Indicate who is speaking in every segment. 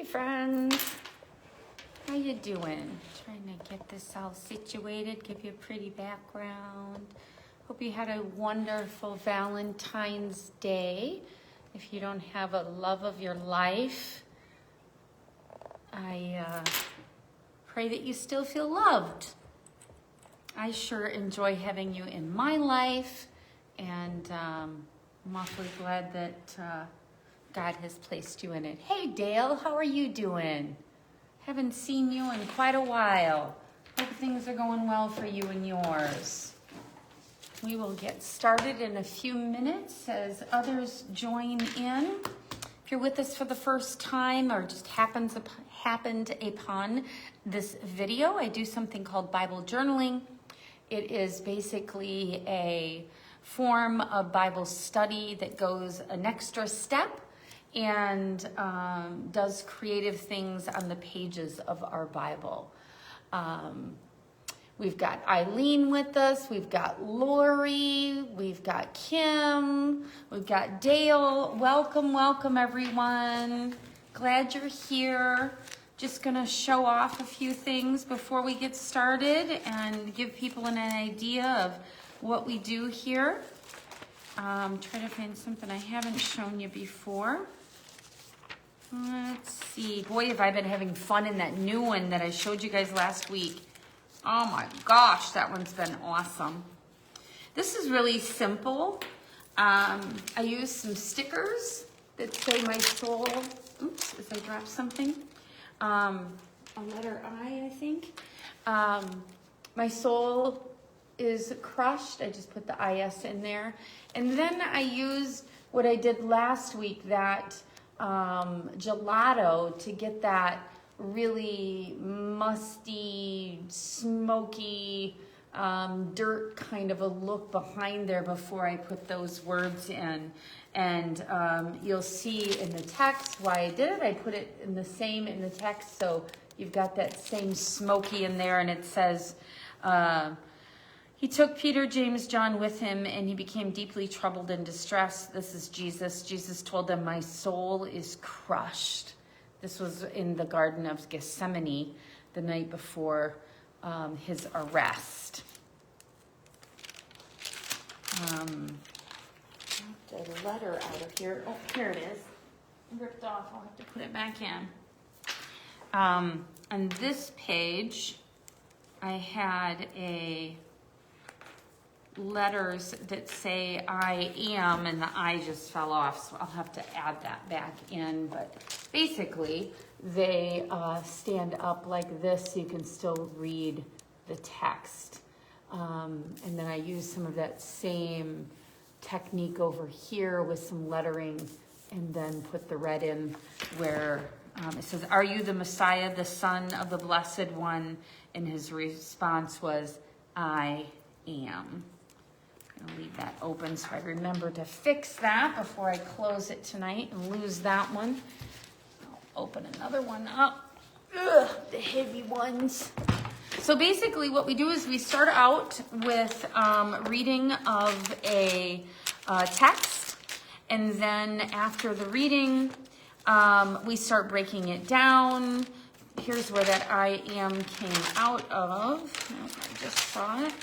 Speaker 1: Hey friends, how you doing? Trying to get this all situated, give you a pretty background. Hope you had a wonderful Valentine's Day. If you don't have a love of your life, I pray that you still feel loved. I sure enjoy having you in my life, and I'm awfully glad that God has placed you in it. Hey Dale, how are you doing? Haven't seen you in quite a while. Hope things are going well for you and yours. We will get started in a few minutes as others join in. If you're with us for the first time or just happened upon this video, I do something called Bible journaling. It is basically a form of Bible study that goes an extra step and does creative things on the pages of our Bible. We've got Eileen with us, we've got Lori, we've got Kim, we've got Dale. Welcome, welcome everyone. Glad you're here. Just gonna show off a few things before we get started and give people an idea of what we do here. Try to find something I haven't shown you before. Let's see. Boy, have I been having fun in that new one that I showed you guys last week. Oh my gosh, that one's been awesome. This is really simple. I use some stickers that say my soul. Oops, as I dropped something. A letter I think. My soul is crushed. I just put the IS in there. And then I used what I did last week, that gelato, to get that really musty, smoky, dirt kind of a look behind there before I put those words in. And you'll see in the text why I did it. I put it in the text, so you've got that same smoky in there, and it says, he took Peter, James, John with him, and he became deeply troubled and distressed. This is Jesus. Jesus told them, my soul is crushed. This was in the Garden of Gethsemane the night before his arrest. The letter out of here. Oh, here it is. Ripped off. I'll have to put it back in. On this page, I had letters that say I am, and the I just fell off, so I'll have to add that back in. But basically, they stand up like this so you can still read the text. And then I use some of that same technique over here with some lettering, and then put the red in where it says, are you the Messiah, the Son of the Blessed One? And his response was, I am. I'll leave that open so I remember to fix that before I close it tonight and lose that one. I'll open another one up. Ugh, the heavy ones. So basically what we do is we start out with reading of a text, and then after the reading, we start breaking it down. Here's where that I am came out of. Oh, I just saw it.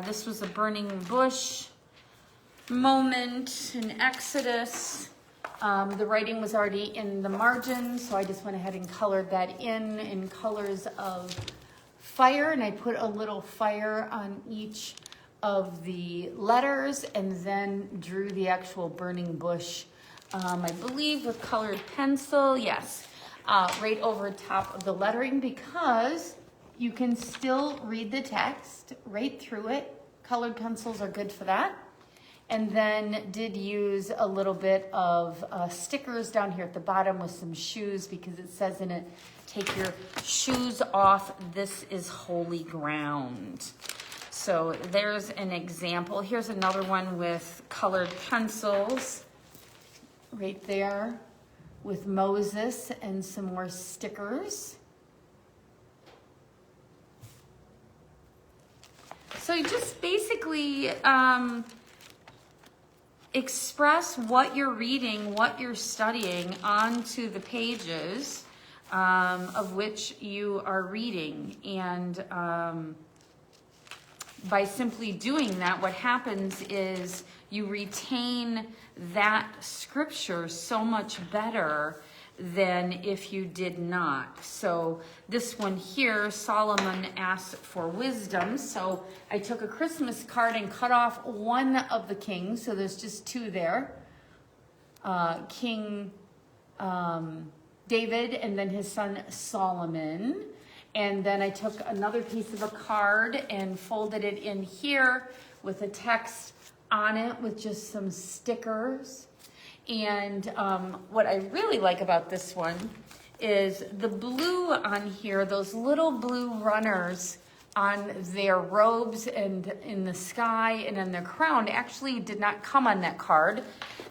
Speaker 1: This was a burning bush moment in Exodus. The writing was already in the margin, so I just went ahead and colored that in colors of fire, and I put a little fire on each of the letters, and then drew the actual burning bush, I believe with colored pencil, yes, right over top of the lettering, because you can still read the text right through it. Colored pencils are good for that. And then did use a little bit of stickers down here at the bottom with some shoes, because it says in it, take your shoes off, this is holy ground. So there's an example. Here's another one with colored pencils right there with Moses and some more stickers. So you just basically, express what you're reading, what you're studying onto the pages of which you are reading. And by simply doing that, what happens is you retain that scripture so much better than if you did not. So this one here, Solomon asked for wisdom. So I took a Christmas card and cut off one of the kings. So there's just two there. King David and then his son Solomon. And then I took another piece of a card and folded it in here with a text on it with just some stickers. And what I really like about this one is the blue on here, those little blue runners on their robes and in the sky and in their crown actually did not come on that card.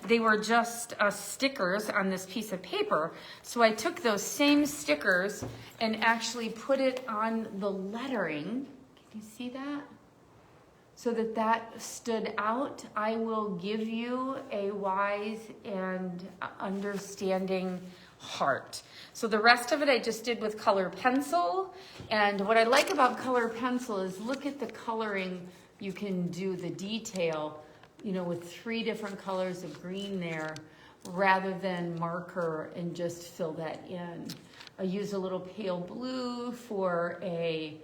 Speaker 1: They were just stickers on this piece of paper. So I took those same stickers and actually put it on the lettering. Can you see that? So that stood out. I will give you a wise and understanding heart. So the rest of it I just did with color pencil. And what I like about color pencil is look at the coloring. You can do the detail, you know, with 3 different colors of green there, rather than marker and just fill that in. I use a little pale blue for a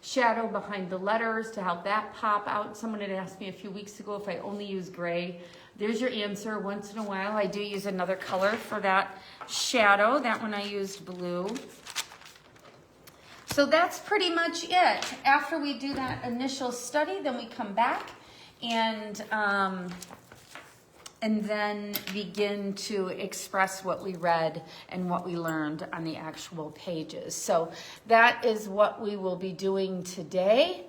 Speaker 1: shadow behind the letters to help that pop out. Someone had asked me a few weeks ago if I only use gray. There's your answer. Once in a while, I do use another color for that shadow. That one I used blue. So that's pretty much it. After we do that initial study, then we come back and then begin to express what we read and what we learned on the actual pages. So that is what we will be doing today.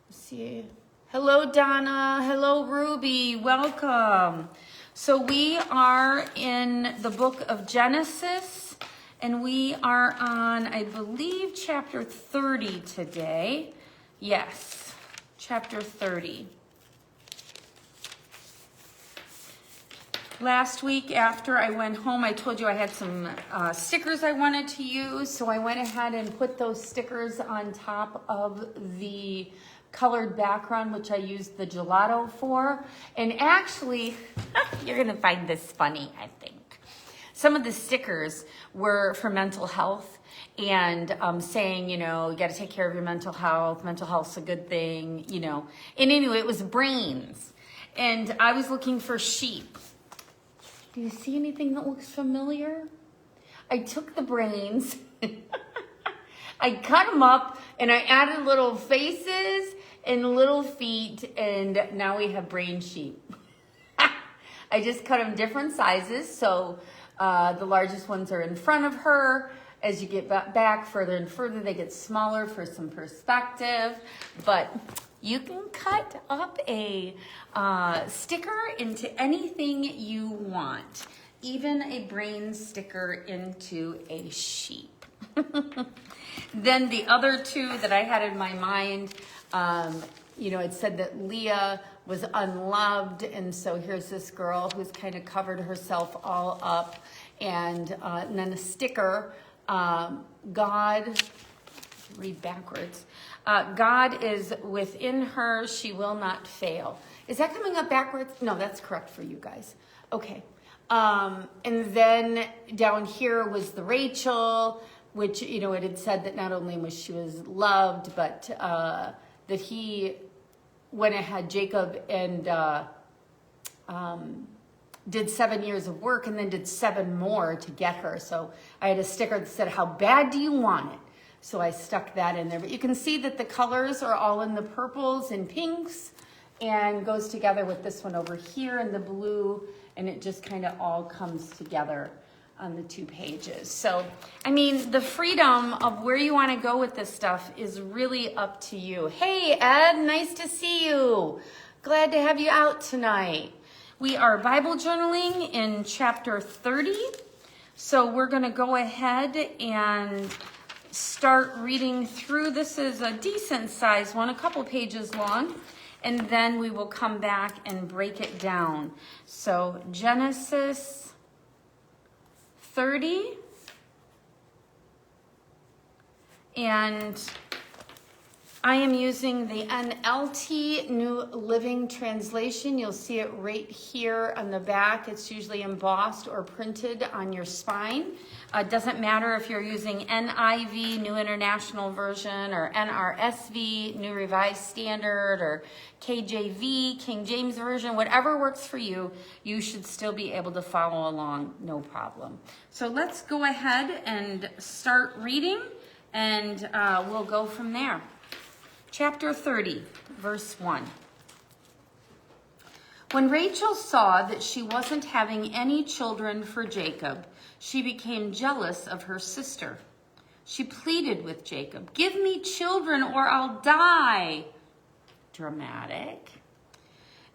Speaker 1: Let's see. Hello, Donna. Hello, Ruby. Welcome. So we are in the book of Genesis, and we are on, I believe, chapter 30 today. Yes, chapter 30. Last week after I went home, I told you I had some stickers I wanted to use, so I went ahead and put those stickers on top of the colored background, which I used the gelato for. And actually, you're gonna find this funny, I think. Some of the stickers were for mental health and saying, you know, you gotta take care of your mental health. Mental health's a good thing, you know. And anyway, it was brains. And I was looking for sheep. Do you see anything that looks familiar? I took the brains, I cut them up, and I added little faces and little feet, and now we have brain sheep. I just cut them different sizes, so the largest ones are in front of her. As you get back further and further, they get smaller for some perspective, but you can cut up a sticker into anything you want, even a brain sticker into a sheep. Then the other two that I had in my mind, you know, it said that Leah was unloved, and so here's this girl who's kind of covered herself all up, and then a sticker, God, read backwards. God is within her, she will not fail. Is that coming up backwards? No, that's correct for you guys. Okay. And then down here was the Rachel, which, you know, it had said that not only was she loved, but that he went ahead, Jacob, and did 7 years of work and then did 7 more to get her. So I had a sticker that said, how bad do you want it? So I stuck that in there. But you can see that the colors are all in the purples and pinks and goes together with this one over here in the blue. And it just kind of all comes together on the 2 pages. So, I mean, the freedom of where you want to go with this stuff is really up to you. Hey, Ed, nice to see you. Glad to have you out tonight. We are Bible journaling in chapter 30. So we're going to go ahead and start reading through. This is a decent sized one, a couple pages long. and then we will come back and break it down. So Genesis 30, and I am using the NLT New Living Translation. You'll see it right here on the back. It's usually embossed or printed on your spine. It doesn't matter if you're using NIV, New International Version, or NRSV, New Revised Standard, or KJV, King James Version, whatever works for you, you should still be able to follow along, no problem. So let's go ahead and start reading, and we'll go from there. Chapter 30, verse 1. When Rachel saw that she wasn't having any children for Jacob, she became jealous of her sister. She pleaded with Jacob, "Give me children or I'll die." Dramatic.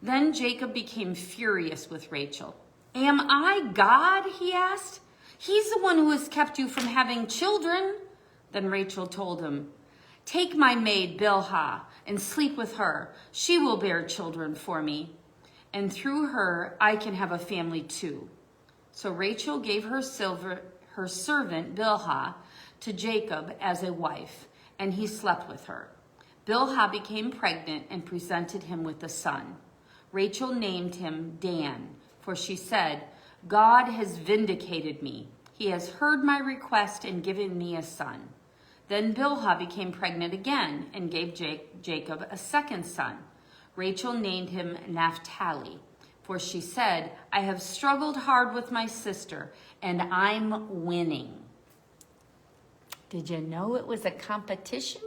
Speaker 1: Then Jacob became furious with Rachel. "Am I God?" he asked. "He's the one who has kept you from having children." Then Rachel told him, "Take my maid Bilhah and sleep with her. She will bear children for me, and through her I can have a family too." So Rachel gave her servant Bilhah to Jacob as a wife, and he slept with her. Bilhah became pregnant and presented him with a son. Rachel named him Dan, for she said, "God has vindicated me. He has heard my request and given me a son." Then Bilhah became pregnant again and gave Jacob a second son. Rachel named him Naphtali, for she said, "I have struggled hard with my sister, and I'm winning." Did you know it was a competition?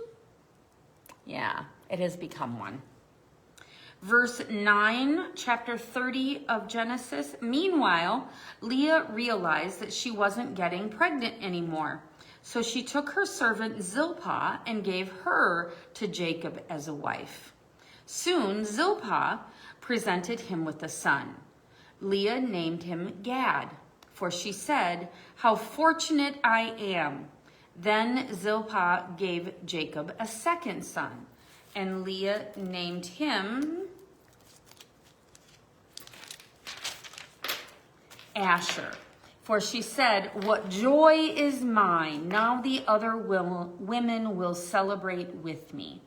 Speaker 1: Yeah, it has become one. Verse 9, chapter 30 of Genesis. Meanwhile, Leah realized that she wasn't getting pregnant anymore. So she took her servant Zilpah and gave her to Jacob as a wife. Soon Zilpah presented him with a son. Leah named him Gad, for she said, "How fortunate I am." Then Zilpah gave Jacob a second son, and Leah named him Asher. For she said, "What joy is mine! Now the other women will celebrate with me."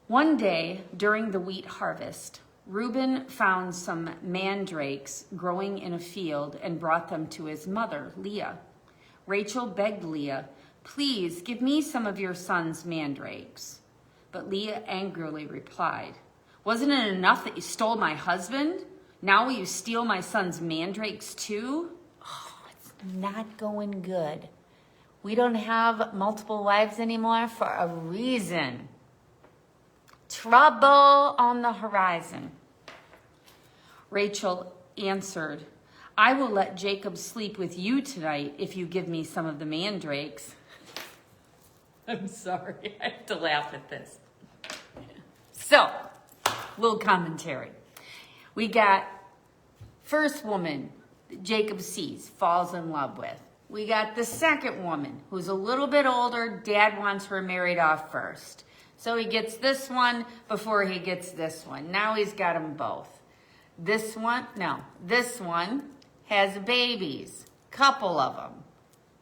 Speaker 1: One day during the wheat harvest, Reuben found some mandrakes growing in a field and brought them to his mother, Leah. Rachel begged Leah, "Please give me some of your son's mandrakes." But Leah angrily replied, "Wasn't it enough that you stole my husband? Now will you steal my son's mandrakes too?" Oh, it's not going good. We don't have multiple wives anymore for a reason. Trouble on the horizon. Rachel answered, "I will let Jacob sleep with you tonight if you give me some of the mandrakes." I'm sorry, I have to laugh at this. So, little commentary. We got first woman that Jacob sees, falls in love with. We got the second woman who's a little bit older. Dad wants her married off first. So he gets this one before he gets this one. Now he's got them both. This one has babies, couple of them,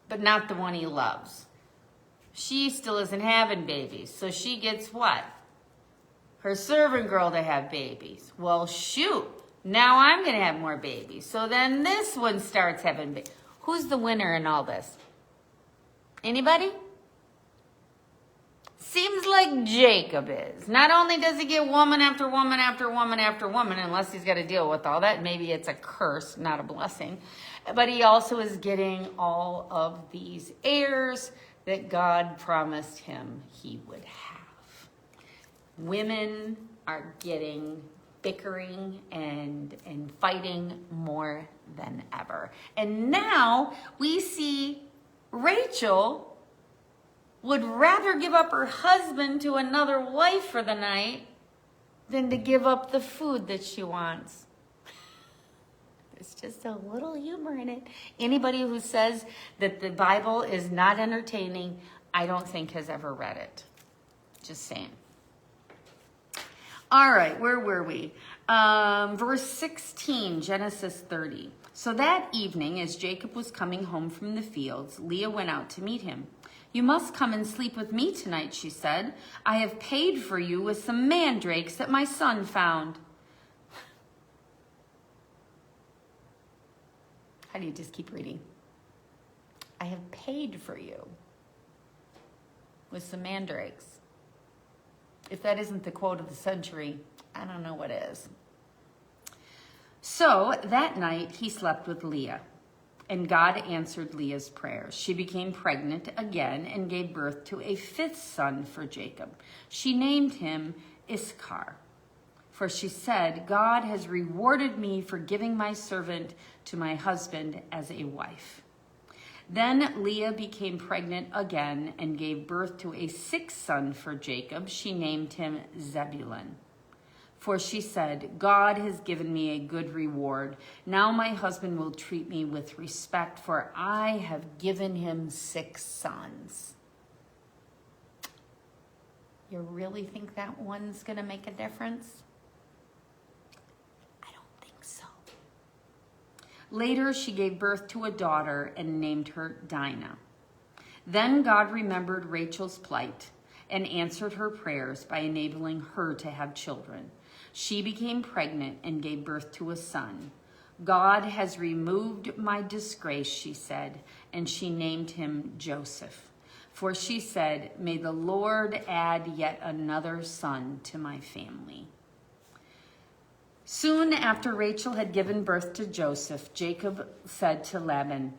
Speaker 1: but not the one he loves. She still isn't having babies, so she gets what? Her servant girl to have babies. Well, shoot. Now I'm going to have more babies. So then this one starts having babies. Who's the winner in all this? Anybody? Seems like Jacob is. Not only does he get woman after woman after woman after woman, unless he's got to deal with all that. Maybe it's a curse, not a blessing. But he also is getting all of these heirs that God promised him he would have. Women are getting bickering and fighting more than ever. And now we see Rachel would rather give up her husband to another wife for the night than to give up the food that she wants. There's just a little humor in it. Anybody who says that the Bible is not entertaining, I don't think has ever read it. Just saying. All right, where were we? Verse 16, Genesis 30. So that evening, as Jacob was coming home from the fields, Leah went out to meet him. You must come and sleep with me tonight, she said. I have paid for you with some mandrakes that my son found. How do you just keep reading? I have paid for you with some mandrakes. If that isn't the quote of the century, I don't know what is. So that night he slept with Leah, and God answered Leah's prayers. She became pregnant again and gave birth to a fifth son for Jacob. She named him Issachar, for she said, God has rewarded me for giving my servant to my husband as a wife. Then Leah became pregnant again and gave birth to a sixth son for Jacob. She named him Zebulun. For she said, God has given me a good reward. Now my husband will treat me with respect, for I have given him 6 sons. You really think that one's going to make a difference? I don't think so. Later, she gave birth to a daughter and named her Dinah. Then God remembered Rachel's plight and answered her prayers by enabling her to have children. She became pregnant and gave birth to a son. God has removed my disgrace, she said, and she named him Joseph. For she said, may the Lord add yet another son to my family. Soon after Rachel had given birth to Joseph, Jacob said to Laban,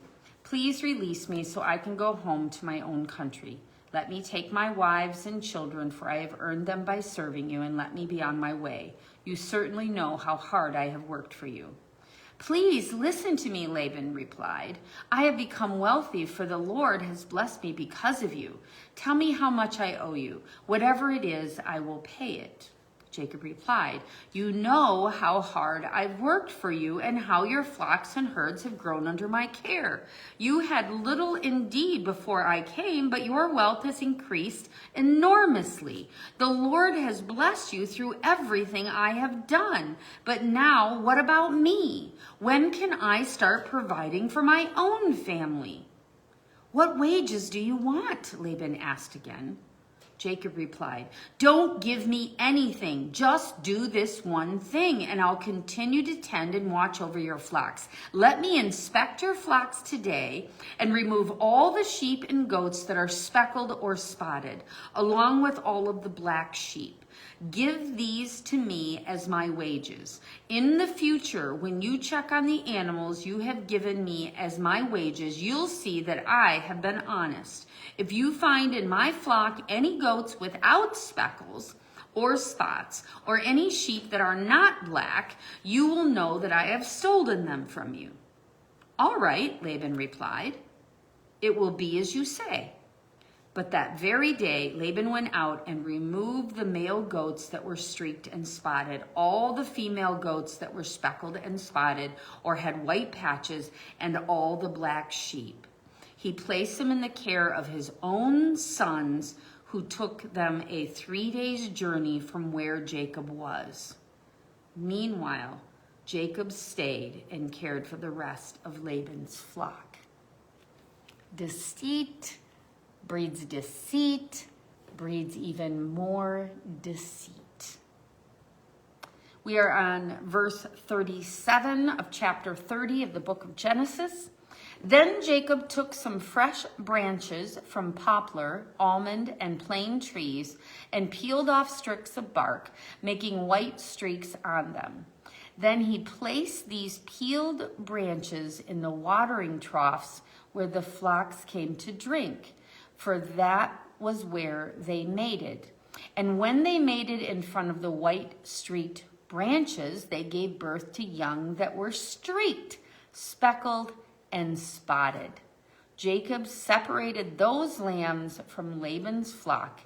Speaker 1: please release me so I can go home to my own country. Let me take my wives and children, for I have earned them by serving you, and let me be on my way. You certainly know how hard I have worked for you. Please listen to me, Laban replied. I have become wealthy, for the Lord has blessed me because of you. Tell me how much I owe you. Whatever it is, I will pay it. Jacob replied, you know how hard I've worked for you and how your flocks and herds have grown under my care. You had little indeed before I came, but your wealth has increased enormously. The Lord has blessed you through everything I have done. But now, what about me? When can I start providing for my own family? What wages do you want? Laban asked again. Jacob replied, don't give me anything. Just do this one thing, and I'll continue to tend and watch over your flocks. Let me inspect your flocks today and remove all the sheep and goats that are speckled or spotted, along with all of the black sheep. Give these to me as my wages. In the future, when you check on the animals you have given me as my wages, you'll see that I have been honest. If you find in my flock any goats without speckles or spots, or any sheep that are not black, you will know that I have stolen them from you. All right, Laban replied. It will be as you say. But that very day, Laban went out and removed the male goats that were streaked and spotted, all the female goats that were speckled and spotted or had white patches, and all the black sheep. He placed them in the care of his own sons, who took them a 3 days' journey from where Jacob was. Meanwhile, Jacob stayed and cared for the rest of Laban's flock. Deceit breeds deceit, breeds even more deceit. We are on verse 37 of chapter 30 of the book of Genesis. Then Jacob took some fresh branches from poplar, almond, and plane trees and peeled off strips of bark, making white streaks on them. Then he placed these peeled branches in the watering troughs where the flocks came to drink, for that was where they mated. And when they mated in front of the white streaked branches, they gave birth to young that were streaked, speckled, and spotted. Jacob separated those lambs from Laban's flock,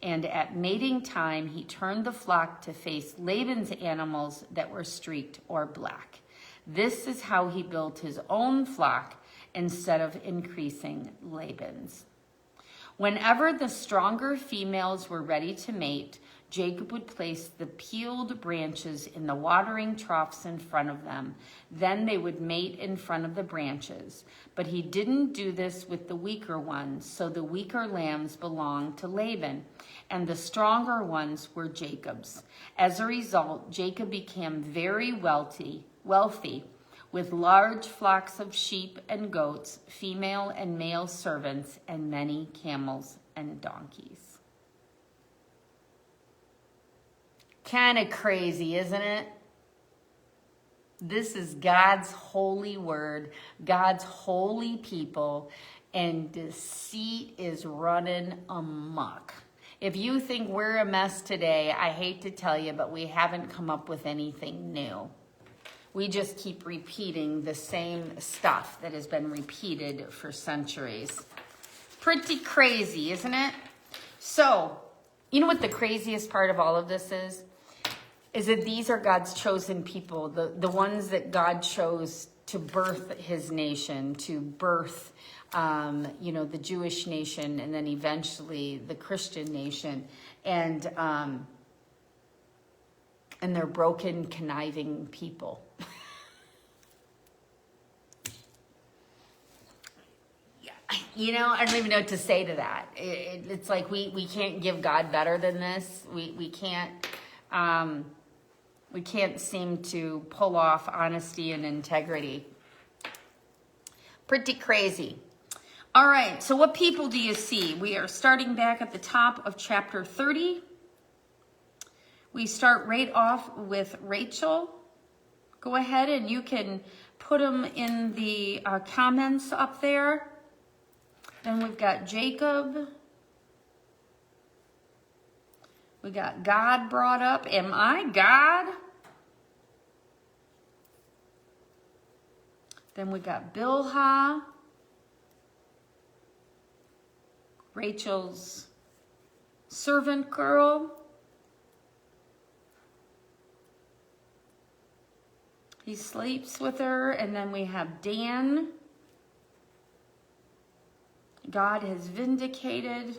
Speaker 1: and at mating time he turned the flock to face Laban's animals that were streaked or black. This is how he built his own flock instead of increasing Laban's. Whenever the stronger females were ready to mate, Jacob would place the peeled branches in the watering troughs in front of them. Then they would mate in front of the branches. But he didn't do this with the weaker ones, so the weaker lambs belonged to Laban, and the stronger ones were Jacob's. As a result, Jacob became very wealthy, with large flocks of sheep and goats, female and male servants, and many camels and donkeys. Kind of crazy, isn't it? This is God's holy word, God's holy people, and deceit is running amok. If you think we're a mess today, I hate to tell you, but we haven't come up with anything new. We just keep repeating the same stuff that has been repeated for centuries. Pretty crazy, isn't it? So, you know what the craziest part of all of this is? Is that these are God's chosen people, the ones that God chose to birth his nation, to birth, the Jewish nation, and then eventually the Christian nation. And they're broken, conniving people. I don't even know what to say to that. It's like we can't give God better than this. We can't seem to pull off honesty and integrity. Pretty crazy. All right, so what people do you see? We are starting back at the top of chapter 30. We start right off with Rachel. Go ahead and you can put them in the comments up there. Then we've got Jacob. We got God brought up. Am I God? Then we got Bilhah. Rachel's servant girl. He sleeps with her. And then we have Dan. God has vindicated.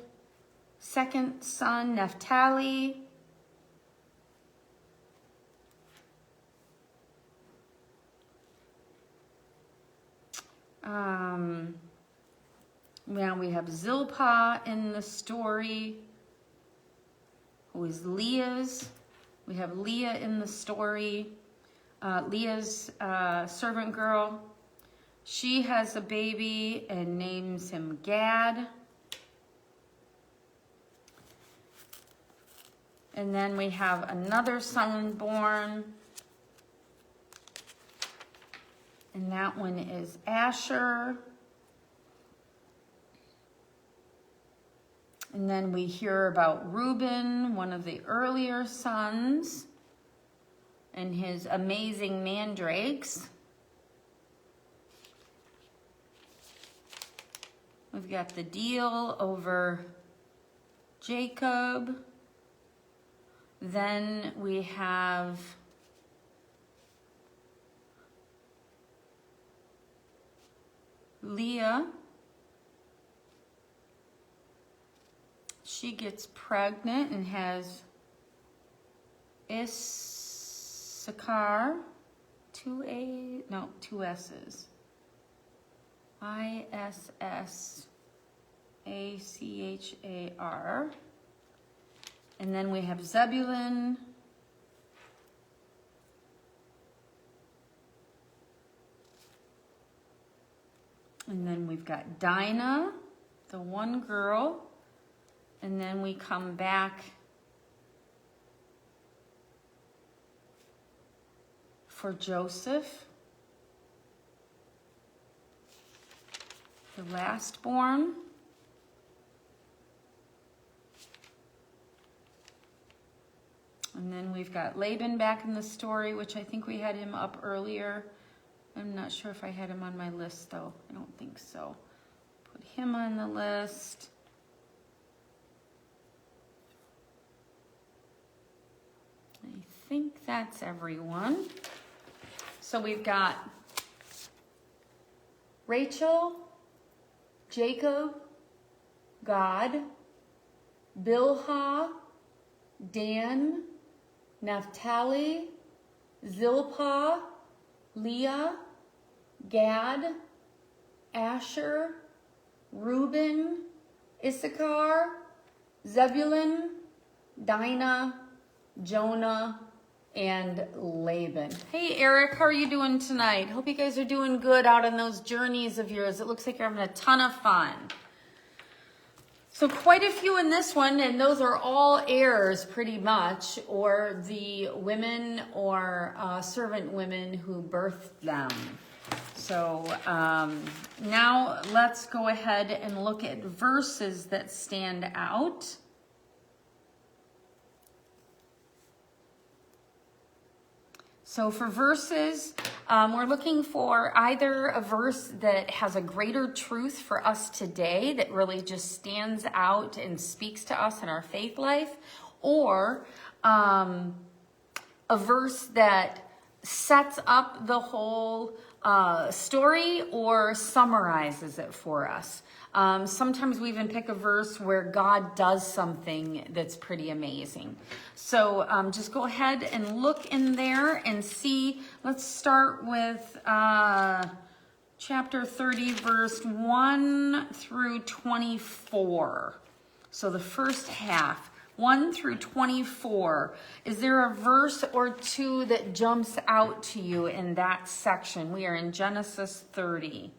Speaker 1: Second son, Naphtali. Now we have Zilpah in the story, who is Leah's. We have Leah in the story, Leah's servant girl. She has a baby and names him Gad. And then we have another son born. And that one is Asher. And then we hear about Reuben, one of the earlier sons, and his amazing mandrakes. We've got the deal over Jacob. Then we have Leah. She gets pregnant and has Issachar, two S's. Issachar. And then we have Zebulun. And then we've got Dinah, the one girl. And then we come back for Joseph, the last born. And then we've got Laban back in the story, which I think we had him up earlier. I'm not sure if I had him on my list, though. I don't think so. Put him on the list. I think that's everyone. So we've got Rachel, Jacob, God, Bilhah, Dan, Naphtali, Zilpah, Leah, Gad, Asher, Reuben, Issachar, Zebulun, Dinah, Jonah, and Laban. Hey Eric, how are you doing tonight? Hope you guys are doing good out on those journeys of yours. It looks like you're having a ton of fun. So quite a few in this one, and those are all heirs pretty much, or the women or servant women who birthed them. So now let's go ahead and look at verses that stand out. So for verses, we're looking for either a verse that has a greater truth for us today that really just stands out and speaks to us in our faith life, or a verse that sets up the whole story or summarizes it for us. Sometimes we even pick a verse where God does something that's pretty amazing. So just go ahead and look in there and see. Let's start with chapter 30, verse 1 through 24. So the first half, 1 through 24. Is there a verse or two that jumps out to you in that section? We are in Genesis 30.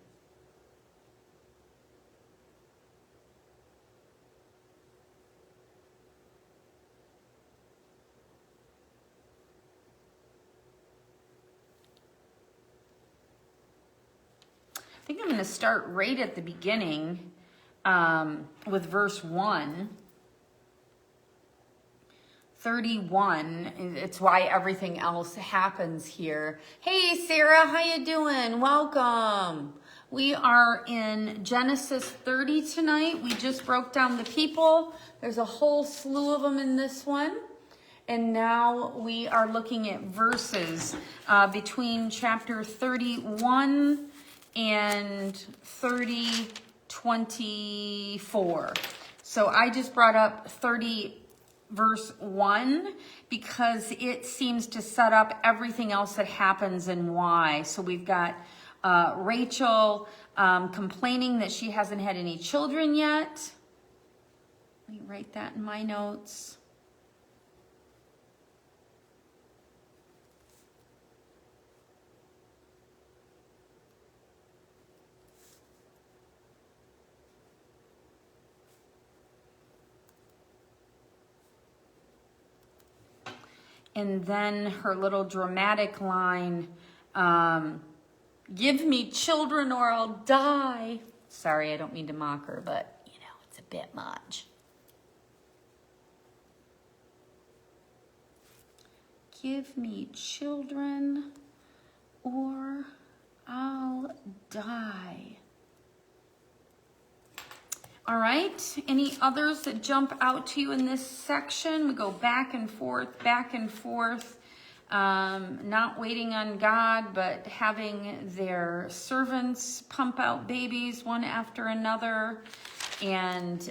Speaker 1: I think I'm going to start right at the beginning with verse 1. 31, it's why everything else happens here. Hey Sarah, how you doing? Welcome. We are in Genesis 30 tonight. We just broke down the people. There's a whole slew of them in this one. And now we are looking at verses between chapter 31 and 24. So I just brought up 30 verse 1 because it seems to set up everything else that happens and why. So we've got Rachel complaining that she hasn't had any children yet. Let me write that in my notes. And then her little dramatic line, give me children or I'll die. Sorry, I don't mean to mock her, but, you know, it's a bit much. Give me children or I'll die. All right, any others that jump out to you in this section? We go back and forth, not waiting on God, but having their servants pump out babies one after another. And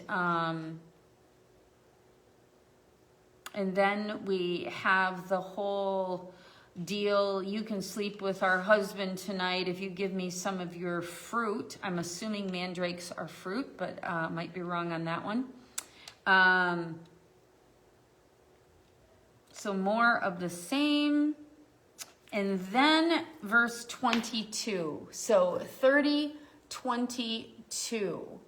Speaker 1: then we have the whole deal. You can sleep with our husband tonight if you give me some of your fruit. I'm assuming mandrakes are fruit, but might be wrong on that one. So more of the same. And then verse 22. So 30, 22.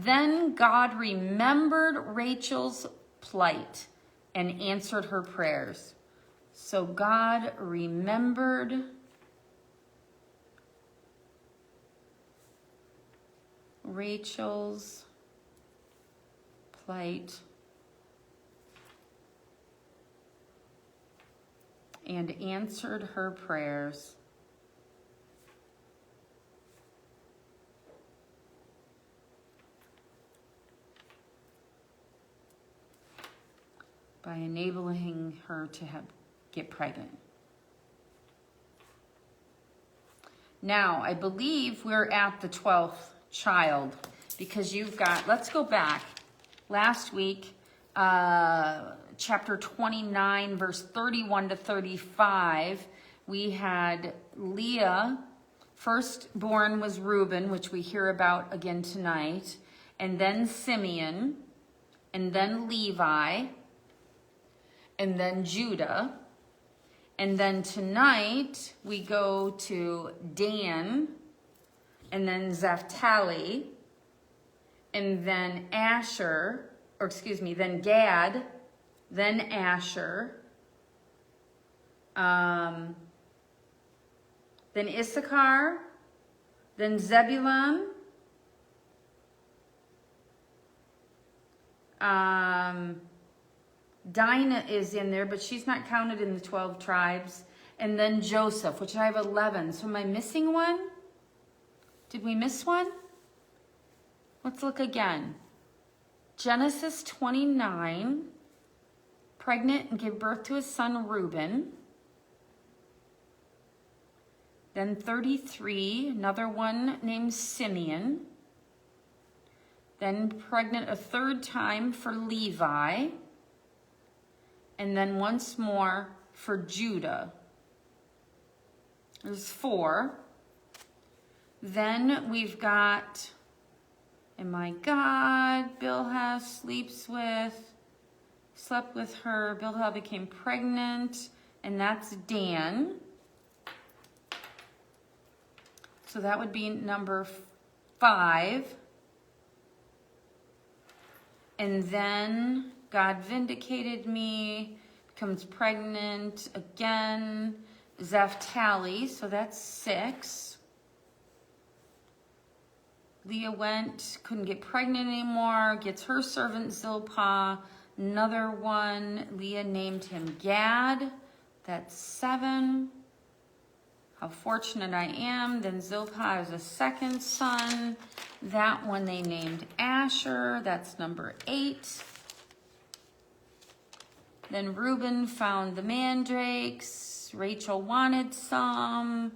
Speaker 1: Then God remembered Rachel's plight and answered her prayers. So God remembered Rachel's plight and answered her prayers. By enabling her to get pregnant. Now, I believe we're at the 12th child, because you've got, let's go back. Last week, chapter 29, verse 31 to 35, we had Leah, firstborn was Reuben, which we hear about again tonight, and then Simeon, and then Levi, and then Judah. And then tonight, we go to Dan, and then Naphtali, and then Asher, then Gad, then Asher, then Issachar, then Zebulun, Dinah is in there, but she's not counted in the 12 tribes. And then Joseph, which I have 11. So am I missing one? Did we miss one? Let's look again. Genesis 29, pregnant and gave birth to his son Reuben. Then 33, another one named Simeon. Then pregnant a third time for Levi. And then once more for Judah. There's 4. Then we've got, and my God, Bilhah slept with her. Bilhah became pregnant, and that's Dan. So that would be number 5. And then God vindicated me, becomes pregnant again, Naphtali, so that's 6. Leah couldn't get pregnant anymore, gets her servant Zilpah, another one, Leah named him Gad, that's 7. How fortunate I am. Then Zilpah is a second son. That one they named Asher, that's number 8. Then Reuben found the mandrakes. Rachel wanted some.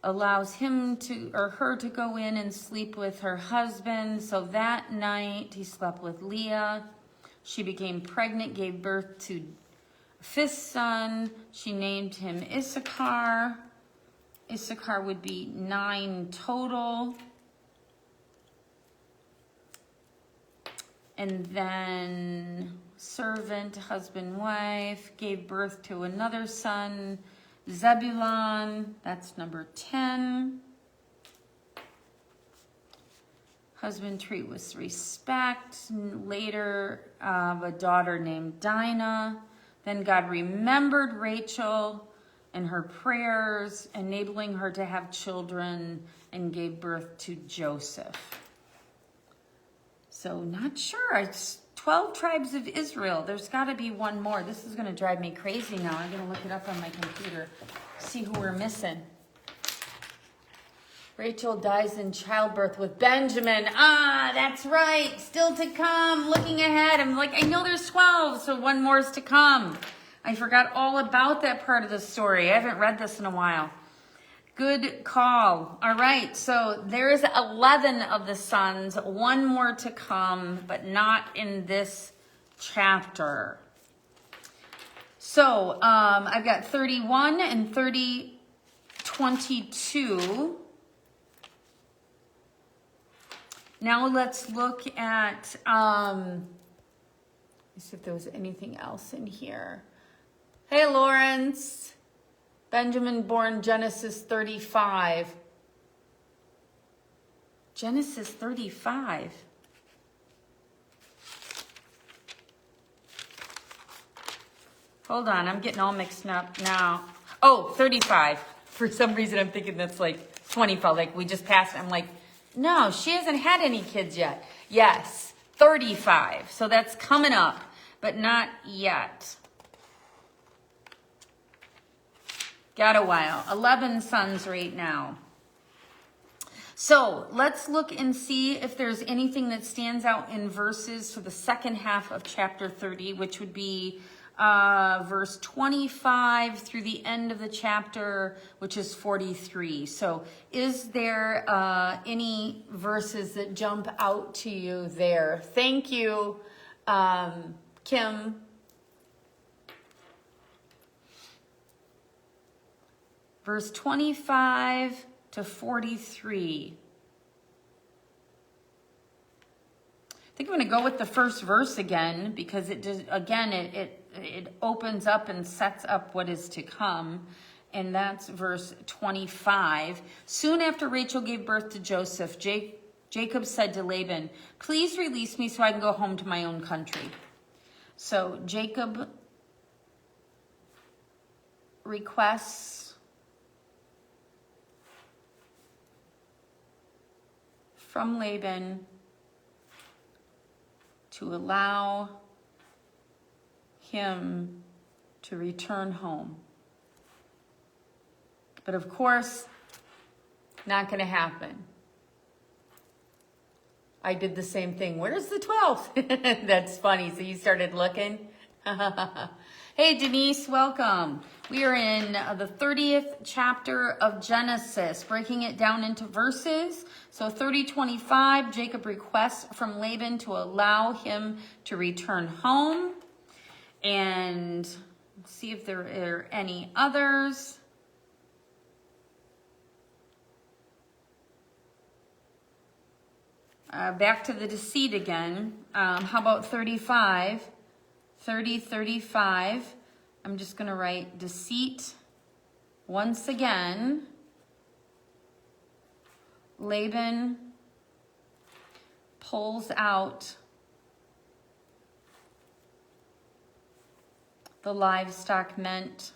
Speaker 1: Allows him or her to go in and sleep with her husband. So that night he slept with Leah. She became pregnant, gave birth to a 5th son. She named him Issachar. Issachar would be 9 total. And then servant, husband, wife, gave birth to another son, Zebulun, that's number 10. Husband treat with respect. Later, a daughter named Dinah. Then God remembered Rachel and her prayers, enabling her to have children, and gave birth to Joseph. So not sure. It's 12 tribes of Israel. There's got to be one more. This is going to drive me crazy now. I'm going to look it up on my computer, see who we're missing. Rachel dies in childbirth with Benjamin. Ah, that's right. Still to come. Looking ahead. I'm like, I know there's 12, so one more is to come. I forgot all about that part of the story. I haven't read this in a while. Good call. All right, so there's 11 of the sons, one more to come, but not in this chapter. So I've got 31 and 22. Now let's look at, let's see if there was anything else in here. Hey, Lawrence. Benjamin born Genesis 35. Genesis 35. Hold on, I'm getting all mixed up now. Oh, 35. For some reason, I'm thinking that's like 25, like we just passed it. I'm like, no, she hasn't had any kids yet. Yes, 35. So that's coming up, but not yet. Got a while. 11 sons right now. So let's look and see if there's anything that stands out in verses for the second half of chapter 30, which would be verse 25 through the end of the chapter, which is 43. So is there any verses that jump out to you there? Thank you, Kim. Verse 25 to 43. I think I'm going to go with the first verse again because it just, again, it opens up and sets up what is to come. And that's verse 25. Soon after Rachel gave birth to Joseph, Jacob said to Laban, "Please release me so I can go home to my own country." So Jacob requests from Laban to allow him to return home. But of course, not going to happen. I did the same thing. Where's the 12th? That's funny. So you started looking? Hey, Denise, welcome. We are in the 30th chapter of Genesis, breaking it down into verses. So 30:25, Jacob requests from Laban to allow him to return home. And see if there are any others. Back to the deceit again. How about 35? 35. I'm just going to write deceit once again. Laban pulls out the livestock meant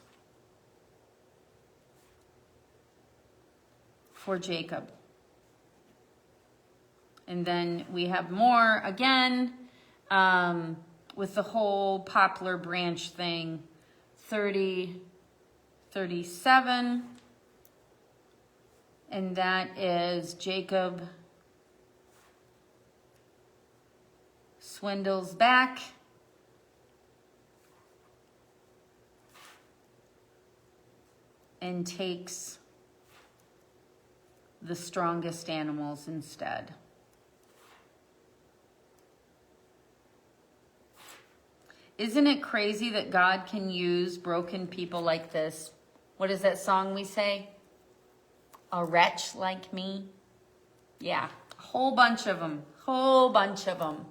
Speaker 1: for Jacob. And then we have more again with the whole poplar branch thing. 30, 37. And that is Jacob swindles back. And takes the strongest animals instead. Isn't it crazy that God can use broken people like this? What is that song we say? A wretch like me? Yeah, a whole bunch of them. Whole bunch of them.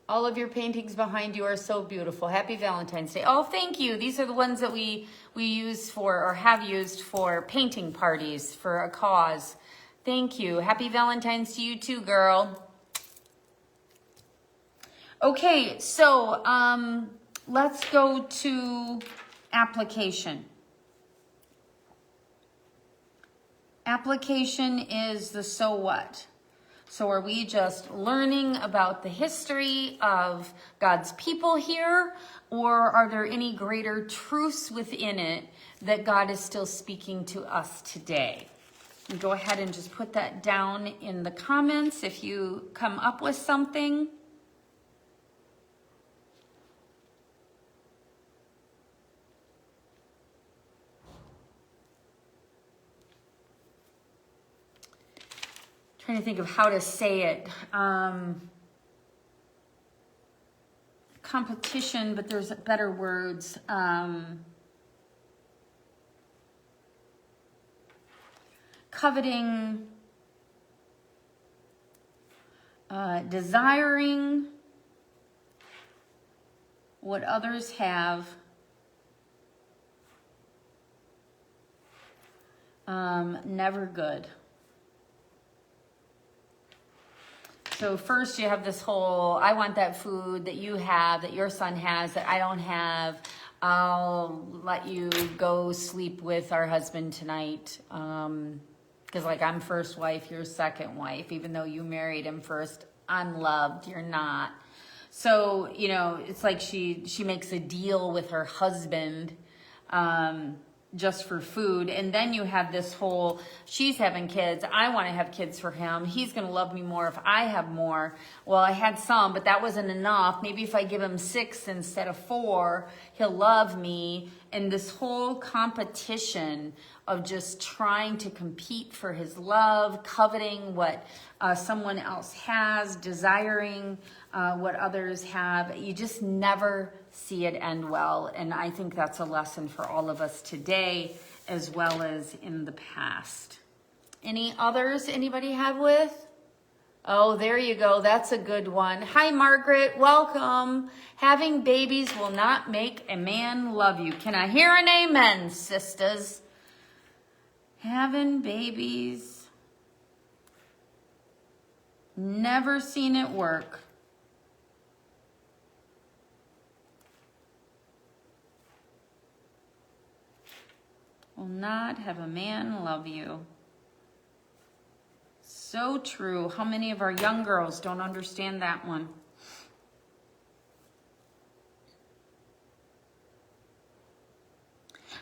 Speaker 1: All of your paintings behind you are so beautiful. Happy Valentine's Day. Oh, thank you. These are the ones that we use for, or have used for painting parties for a cause. Thank you. Happy Valentine's to you too, girl. Okay, so let's go to application. Application is the so what. So are we just learning about the history of God's people here, or are there any greater truths within it that God is still speaking to us today? And go ahead and just put that down in the comments if you come up with something. Trying to think of how to say it. Competition, but there's better words. Coveting, desiring what others have, never good. So first you have this whole, I want that food that you have, that your son has, that I don't have. I'll let you go sleep with our husband tonight. Because like I'm first wife, you're second wife. Even though you married him first, I'm loved, you're not. So, you know, it's like she makes a deal with her husband just for food. And then you have this whole, she's having kids, I want to have kids for him, he's going to love me more if I have more. Well, I had some, but that wasn't enough. Maybe if I give him 6 instead of 4, he'll love me. And this whole competition of just trying to compete for his love, coveting what someone else has, desiring what others have, you just never see it end well. And I think that's a lesson for all of us today, as well as in the past. Any others anybody have with? Oh, there you go. That's a good one. Hi, Margaret. Welcome. Having babies will not make a man love you. Can I hear an amen, sisters? Having babies. Never seen it work. Will not have a man love you. So true. How many of our young girls don't understand that one?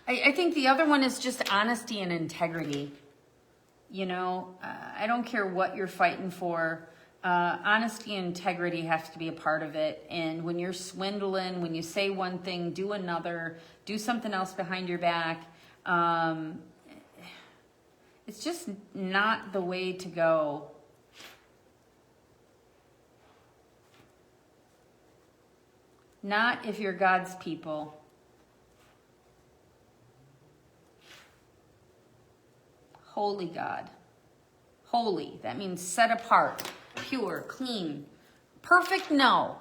Speaker 1: I think the other one is just honesty and integrity. You know, I don't care what you're fighting for. Honesty and integrity has to be a part of it. And when you're swindling, when you say one thing, do another, do something else behind your back, it's just not the way to go. Not if you're God's people. Holy God. Holy, that means set apart, pure, clean. Perfect, no.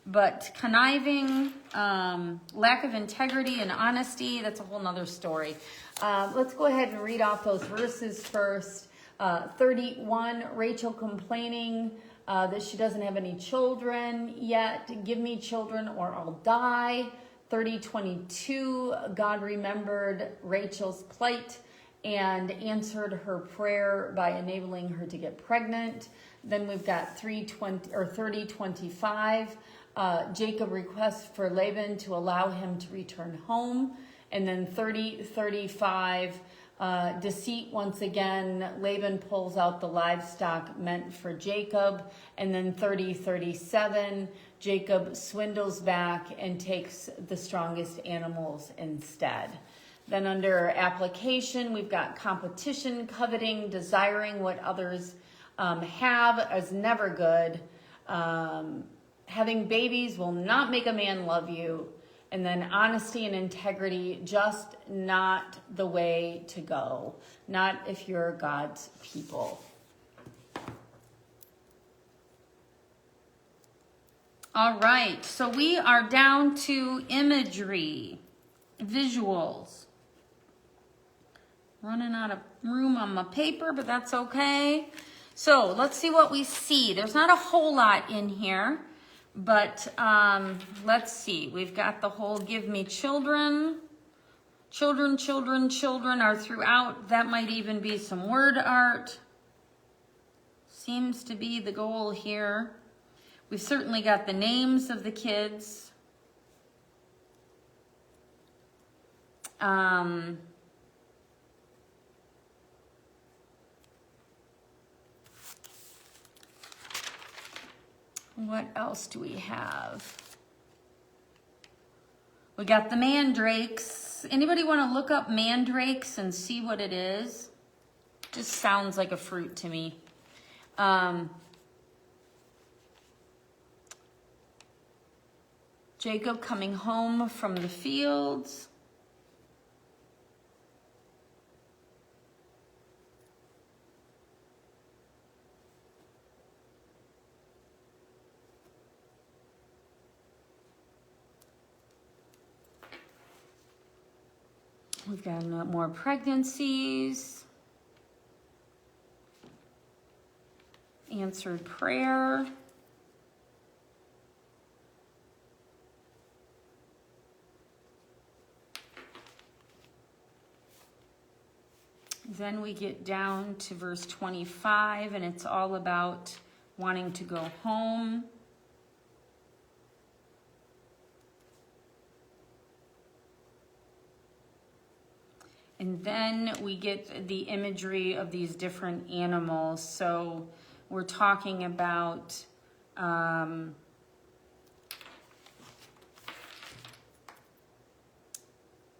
Speaker 1: But conniving, lack of integrity and honesty, that's a whole nother story. Let's go ahead and read off those verses first. 31, Rachel complaining that she doesn't have any children yet. Give me children or I'll die. 30:22, God remembered Rachel's plight and answered her prayer by enabling her to get pregnant. Then we've got 30:25. Jacob requests for Laban to allow him to return home. And then 30:35, deceit once again. Laban pulls out the livestock meant for Jacob. And then 30:37, Jacob swindles back and takes the strongest animals instead. Then under application, we've got competition, coveting, desiring what others have is never good. Having babies will not make a man love you. And then honesty and integrity, just not the way to go. Not if you're God's people. All right, so we are down to imagery, visuals. Running out of room on my paper, but that's okay. So let's see what we see. There's not a whole lot in here. But let's see. We've got the whole give me children. Children, children, children are throughout. That might even be some word art. Seems to be the goal here. We've certainly got the names of the kids. What else do we have? We got the mandrakes. Anybody want to look up mandrakes and see what it is? Just sounds like a fruit to me. Jacob coming home from the fields. We've got more pregnancies. Answered prayer. Then we get down to verse 25, and it's all about wanting to go home. And then we get the imagery of these different animals. So we're talking about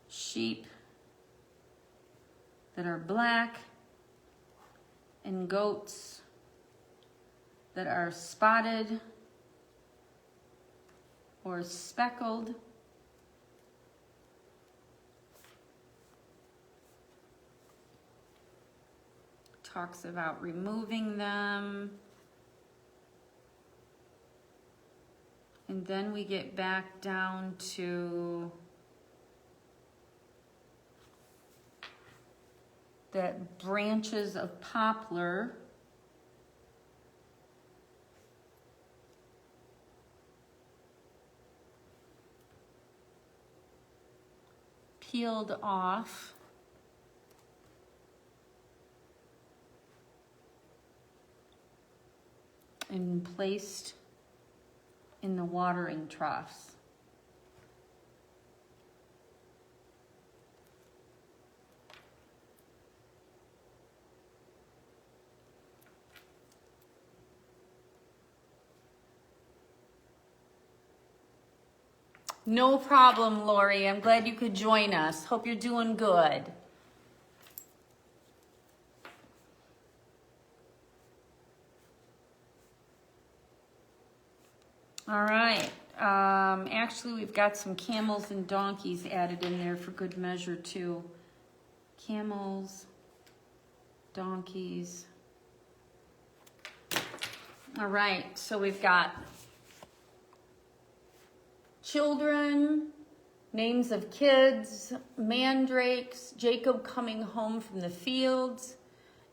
Speaker 1: sheep that are black and goats that are spotted or speckled. Talks about removing them. And then we get back down to the branches of poplar peeled off and placed in the watering troughs. No problem, Lori. I'm glad you could join us. Hope you're doing good. All right. Actually, we've got some camels and donkeys added in there for good measure, too. Camels, donkeys. All right. So we've got children, names of kids, mandrakes, Jacob coming home from the fields,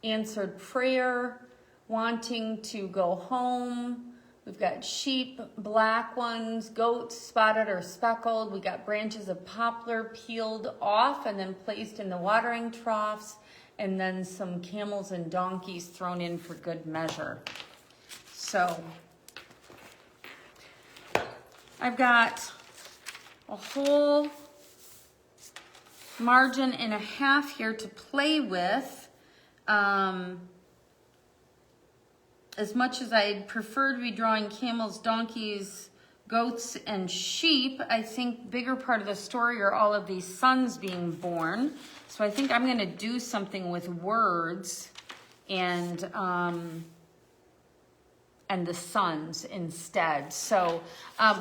Speaker 1: answered prayer, wanting to go home. We've got sheep, black ones, goats, spotted or speckled. We got branches of poplar peeled off and then placed in the watering troughs, and then some camels and donkeys thrown in for good measure. So I've got a whole margin and a half here to play with. As much as I'd prefer to be drawing camels, donkeys, goats, and sheep, I think bigger part of the story are all of these sons being born. So I think I'm gonna do something with words and the sons instead. So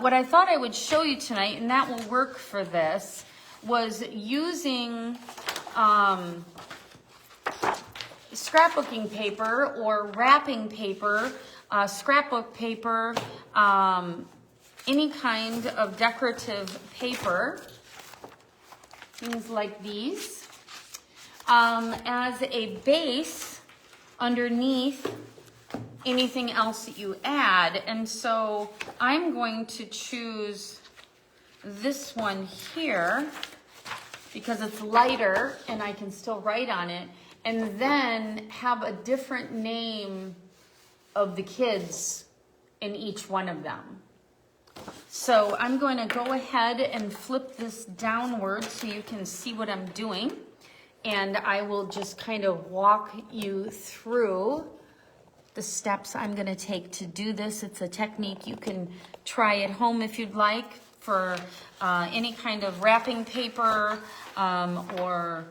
Speaker 1: what I thought I would show you tonight, and that will work for this, was using scrapbooking paper or wrapping paper, scrapbook paper, any kind of decorative paper, things like these, as a base underneath anything else that you add. And so I'm going to choose this one here because it's lighter and I can still write on it, and then have a different name of the kids in each one of them. So I'm going to go ahead and flip this downward so you can see what I'm doing. And I will just kind of walk you through the steps I'm going to take to do this. It's a technique you can try at home if you'd like for any kind of wrapping paper or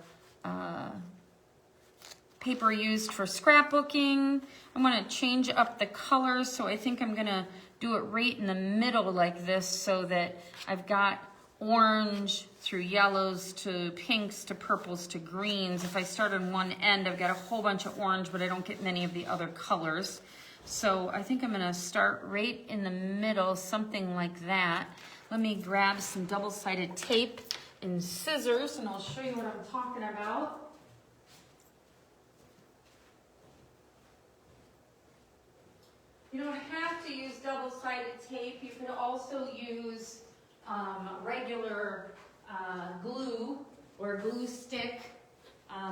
Speaker 1: paper used for scrapbooking. I'm going to change up the colors, so I think I'm going to do it right in the middle like this so that I've got orange through yellows to pinks to purples to greens. If I start on one end, I've got a whole bunch of orange, but I don't get many of the other colors. So I think I'm going to start right in the middle, something like that. Let me grab some double-sided tape and scissors, and I'll show you what I'm talking about. You don't have to use double-sided tape. You could also use regular glue or glue stick.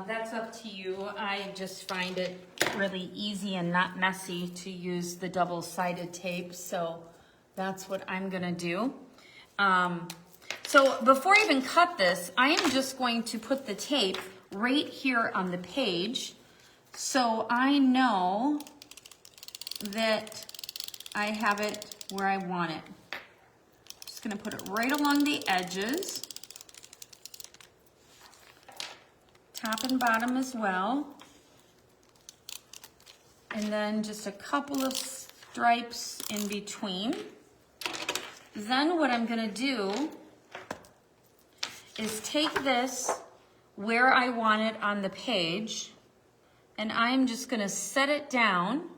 Speaker 1: That's up to you. I just find it really easy and not messy to use the double-sided tape, so that's what I'm gonna do. So before I even cut this, I am just going to put the tape right here on the page, so I know that I have it where I want it. Just gonna put it right along the edges, top and bottom as well. And then just a couple of stripes in between. Then what I'm gonna do is take this where I want it on the page, and I'm just gonna set it down.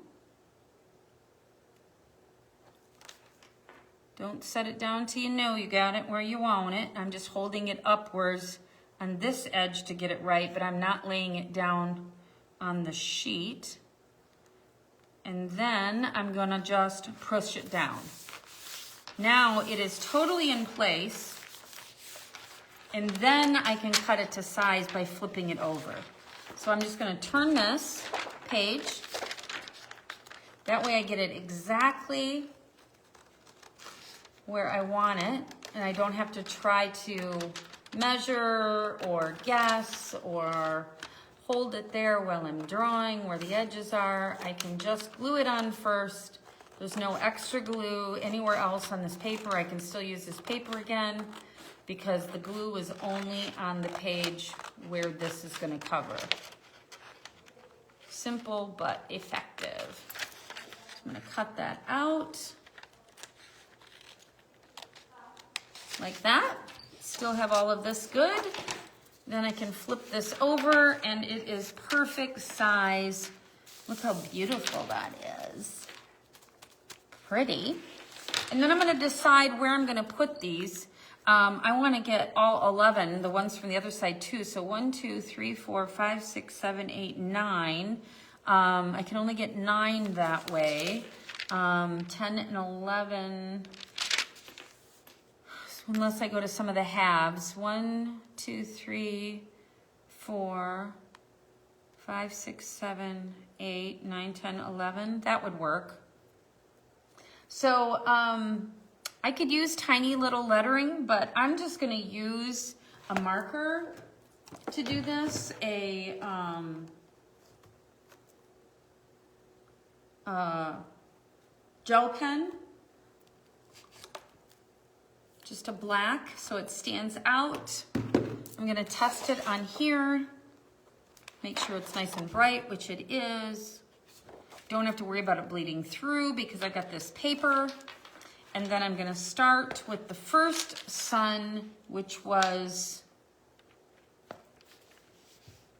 Speaker 1: Don't set it down till you know you got it where you want it. I'm just holding it upwards on this edge to get it right, but I'm not laying it down on the sheet. And then I'm gonna just push it down. Now it is totally in place, and then I can cut it to size by flipping it over. So I'm just gonna turn this page. That way I get it exactly where I want it, and I don't have to try to measure or guess or hold it there while I'm drawing where the edges are. I can just glue it on first. There's no extra glue anywhere else on this paper. I can still use this paper again because the glue is only on the page where this is gonna cover. Simple but effective. I'm gonna cut that out like that. Still have all of this good. Then I can flip this over and it is perfect size. Look how beautiful that is. Pretty. And then I'm gonna decide where I'm gonna put these. I wanna get all 11, the ones from the other side too. So 1, 2, 3, 4, 5, 6, 7, 8, 9. I can only get 9 that way. 10 and 11. Unless I go to some of the halves. 1, 2, 3, 4, 5, 6, 7, 8, 9, 10, 11. That would work. So I could use tiny little lettering, but I'm just gonna use a marker to do this, a gel pen. Just a black, so it stands out. I'm gonna test it on here. Make sure it's nice and bright, which it is. Don't have to worry about it bleeding through because I got this paper. And then I'm gonna start with the first sun, which was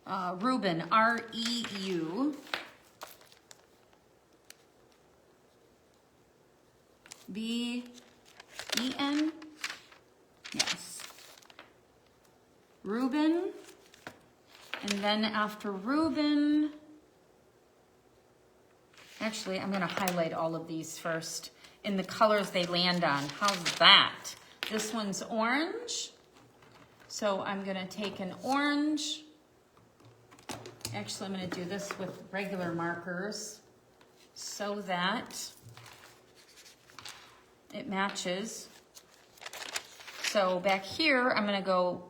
Speaker 1: Reuben, R-E-U. B-E-N. Yes. Reuben. And then after Reuben, actually, I'm gonna highlight all of these first in the colors they land on. How's that? This one's orange. So I'm gonna take an orange. Actually, I'm gonna do this with regular markers so that it matches. So back here, I'm gonna go,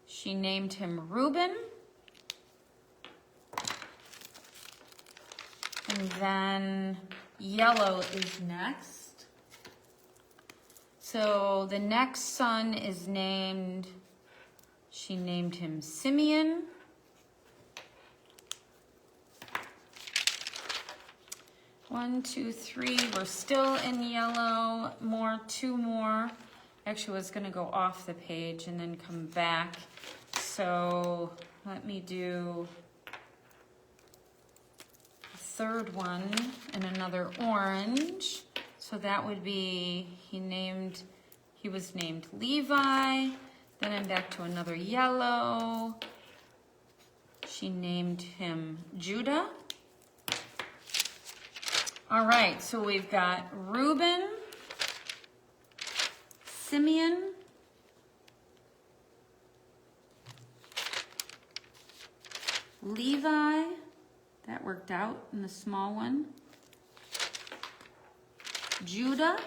Speaker 1: she named him Reuben. And then yellow is next. So the next son is named, she named him Simeon. One, two, three, we're still in yellow, two more. Actually, I was gonna go off the page and then come back. So let me do the third one and another orange. So that would be, he was named Levi. Then I'm back to another yellow. She named him Judah. All right, so we've got Reuben, Simeon, Levi, that worked out in the small one, Judah.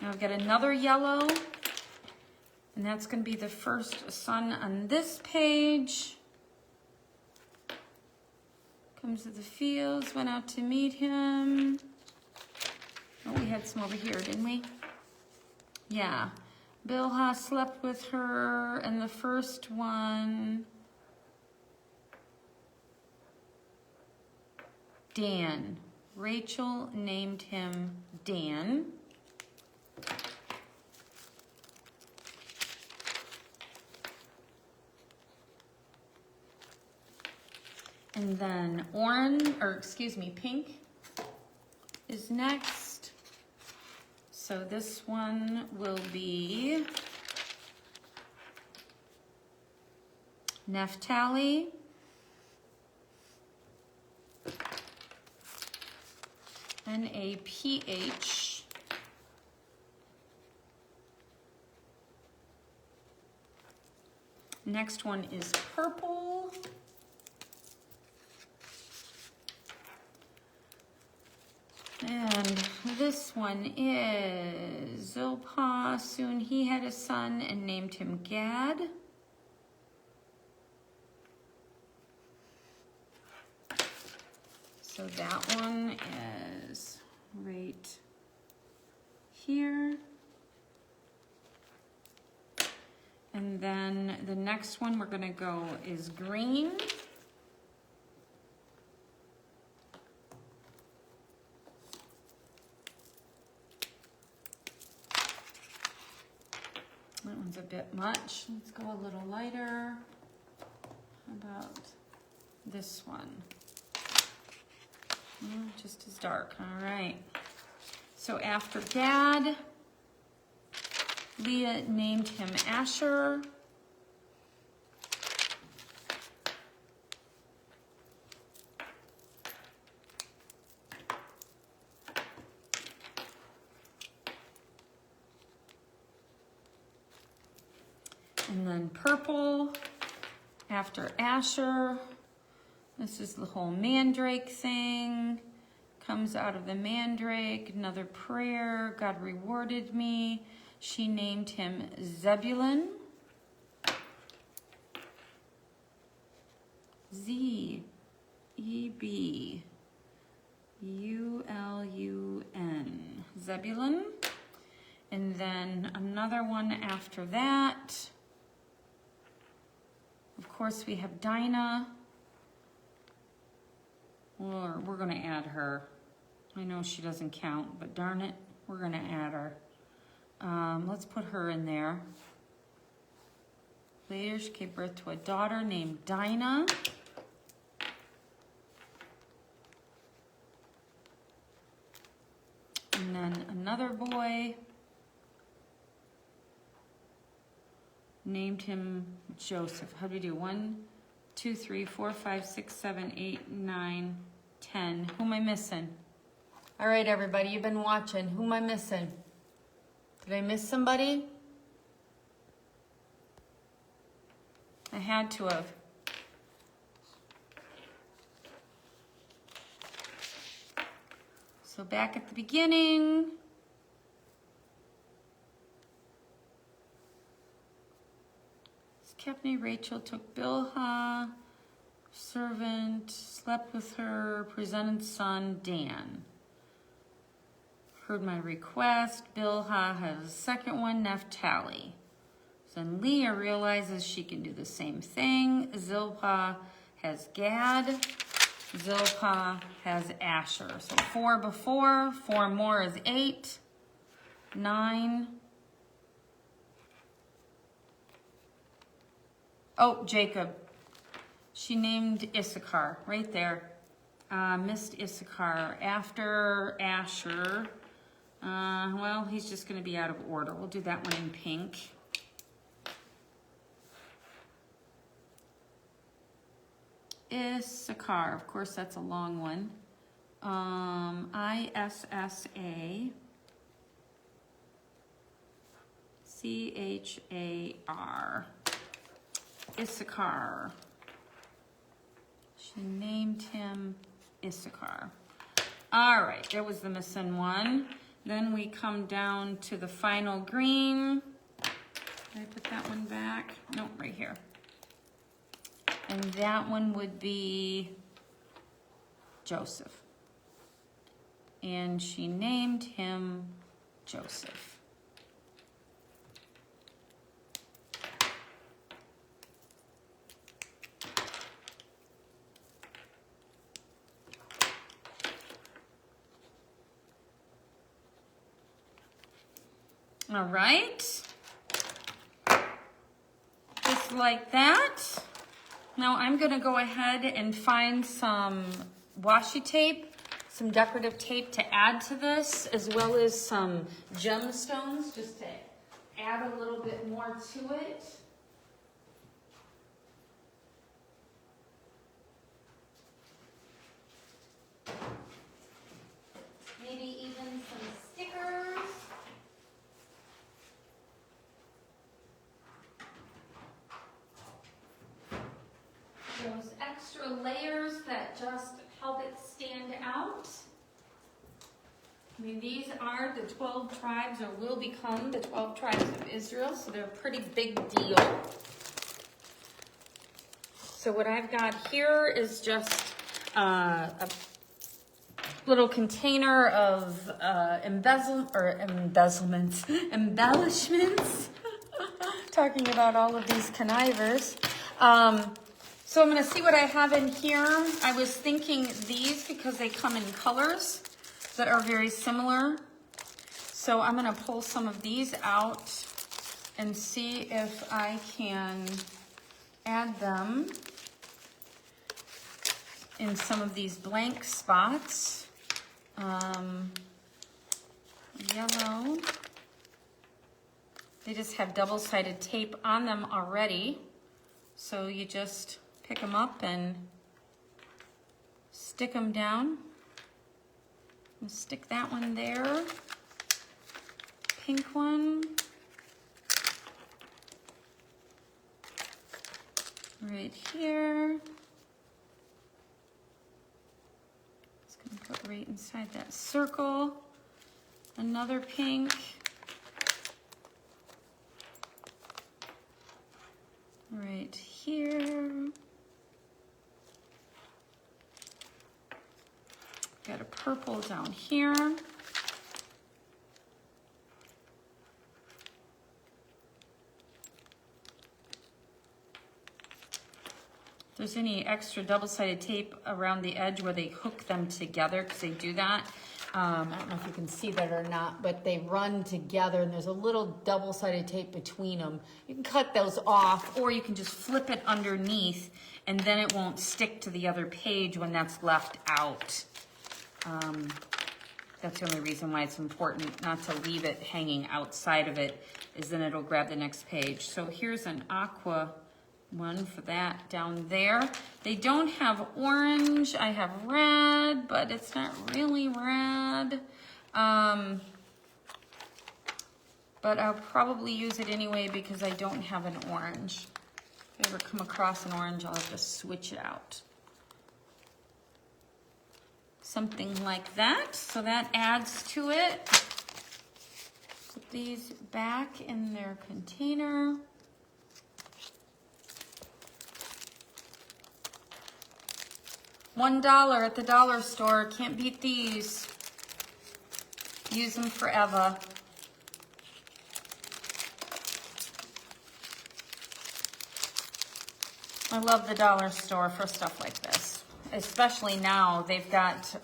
Speaker 1: Now I've got another yellow, And that's going to be the first son on this page. Comes to the fields, went out to meet him. Oh, we had some over here, didn't we? Yeah. Bilhah slept with her, and the first one, Dan. Rachel named him Dan. And then pink is next. So this one will be Naphtali. Naph. Next one is purple. And this one is Zilpah. Soon he had a son and named him Gad. So that one is right here. And then the next one we're gonna go is green. That one's a bit much. Let's go a little lighter. How about this one? Just as dark, all right. So after Gad, Leah named him Asher. And then purple, after Asher, this is the whole mandrake thing. Comes out of the mandrake, another prayer. God rewarded me. She named him Zebulun. Z-E-B-U-L-U-N. Zebulun. And then another one after that. Of course, we have Dinah. Or we're going to add her. I know she doesn't count, but darn it, we're going to add her. Let's put her in there. Later, she gave birth to a daughter named Dinah. And then another boy. Named him Joseph. How do we do? 1, 2, 3, 4, 5, 6, 7, 8, 9, 10. Who am I missing? All right, everybody, you've been watching. Who am I missing? Did I miss somebody? I had to have. So back at the beginning. Captain Rachel took Bilhah, servant, slept with her, presented son Dan. Heard my request. Bilhah has a second one, Naphtali. Then Leah realizes she can do the same thing. Zilpah has Gad. Zilpah has Asher. So 4 before, 4 more is 8, 9. Oh, Jacob. She named Issachar right there. Missed Issachar. After Asher, well, he's just going to be out of order. We'll do that one in pink. Issachar, of course, that's a long one. I-S-S-A. C-H-A-R. Issachar. She named him Issachar. All right, there was the missing one. Then we come down to the final green. Did I put that one back? Nope, right here. And that one would be Joseph. And she named him Joseph. All right, just like that. Now I'm gonna go ahead and find some washi tape, some decorative tape to add to this, as well as some gemstones, just to add a little bit more to it. Maybe even some stickers. Those extra layers that just help it stand out. I mean, these are the 12 tribes, or will become the 12 tribes of Israel, so they're a pretty big deal. So what I've got here is just a little container of embellishments. Talking about all of these connivers. So I'm going to see what I have in here. I was thinking these because they come in colors that are very similar. So I'm going to pull some of these out and see if I can add them in some of these blank spots. Yellow. They just have double-sided tape on them already. So you just pick them up and stick them down. And stick that one there. Pink one. Right here. Just gonna put right inside that circle. Another pink. Right here. Got a purple down here. If there's any extra double-sided tape around the edge where they hook them together, because they do that. I don't know if you can see that or not, but they run together and there's a little double-sided tape between them. You can cut those off, or you can just flip it underneath and then it won't stick to the other page when that's left out. That's the only reason why it's important not to leave it hanging outside of it, is then it'll grab the next page. So here's an aqua one for that down there. They don't have orange. I have red, but it's not really red. But I'll probably use it anyway because I don't have an orange. If I ever come across an orange, I'll have to switch it out. Something like that. So that adds to it. Put these back in their container. $1 at the dollar store. Can't beat these. Use them forever. I love the dollar store for stuff like this. Especially now, they've got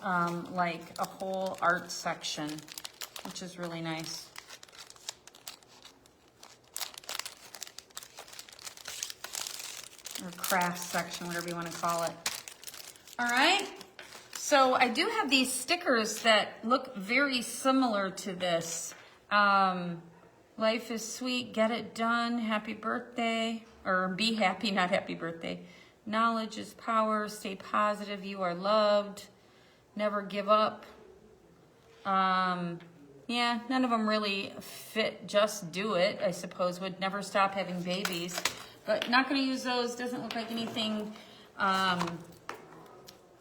Speaker 1: like a whole art section, which is really nice. Or craft section, whatever you want to call it. All right, so I do have these stickers that look very similar to this. Life is sweet, get it done, happy birthday, or be happy, not happy birthday. Knowledge is power, stay positive, you are loved, never give up. Yeah, none of them really fit just do it, I suppose, would never stop having babies. But not gonna use those, doesn't look like anything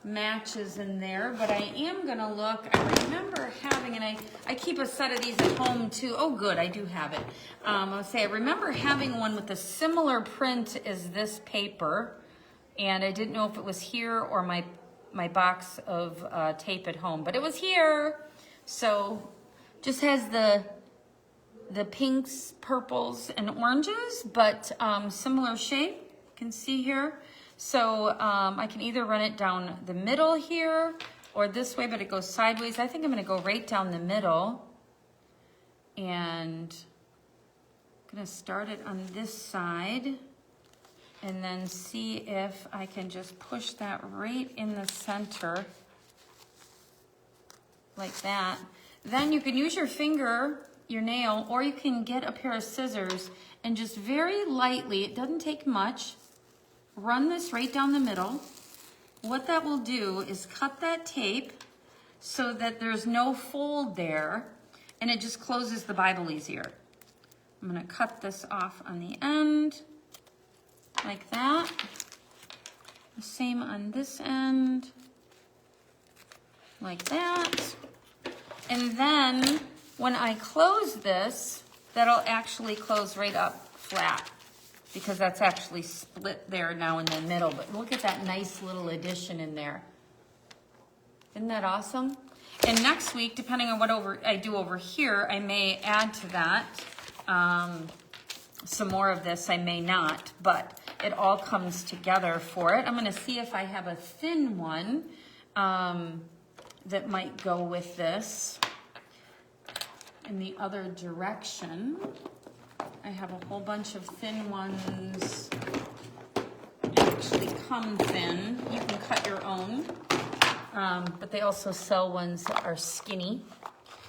Speaker 1: matches in there, but I am gonna look. I remember having, and I keep a set of these at home too. Oh good, I do have it. I'll say I remember having one with a similar print as this paper, and I didn't know if it was here or my box of tape at home, but it was here. So just has the pinks, purples, and oranges, but similar shape, you can see here. So I can either run it down the middle here or this way, but it goes sideways. I think I'm gonna go right down the middle, and I'm gonna start it on this side and then see if I can just push that right in the center like that. Then you can use your finger, your nail, or you can get a pair of scissors and just very lightly, it doesn't take much, run this right down the middle. What that will do is cut that tape so that there's no fold there, and it just closes the Bible easier. I'm gonna cut this off on the end, like that. The same on this end, like that. And then when I close this, that'll actually close right up flat, because that's actually split there now in the middle. But look at that nice little addition in there. Isn't that awesome? And next week, depending on what I do over here, I may add to that some more of this. I may not, but it all comes together for it. I'm gonna see if I have a thin one that might go with this in the other direction. I have a whole bunch of thin ones. They actually come thin. You can cut your own, but they also sell ones that are skinny.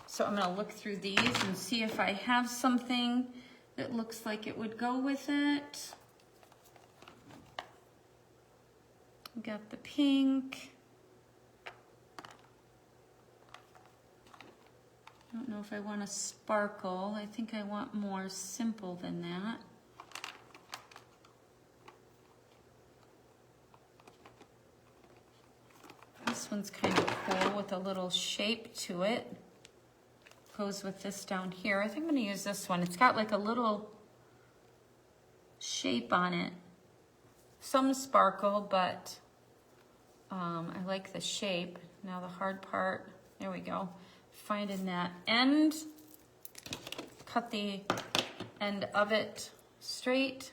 Speaker 1: So I'm gonna look through these and see if I have something that looks like it would go with it. We got the pink. I don't know if I want a sparkle. I think I want more simple than that. This one's kind of cool with a little shape to it. Goes with this down here. I think I'm gonna use this one. It's got like a little shape on it. Some sparkle, but I like the shape. Now the hard part, there we go. Finding that end, cut the end of it straight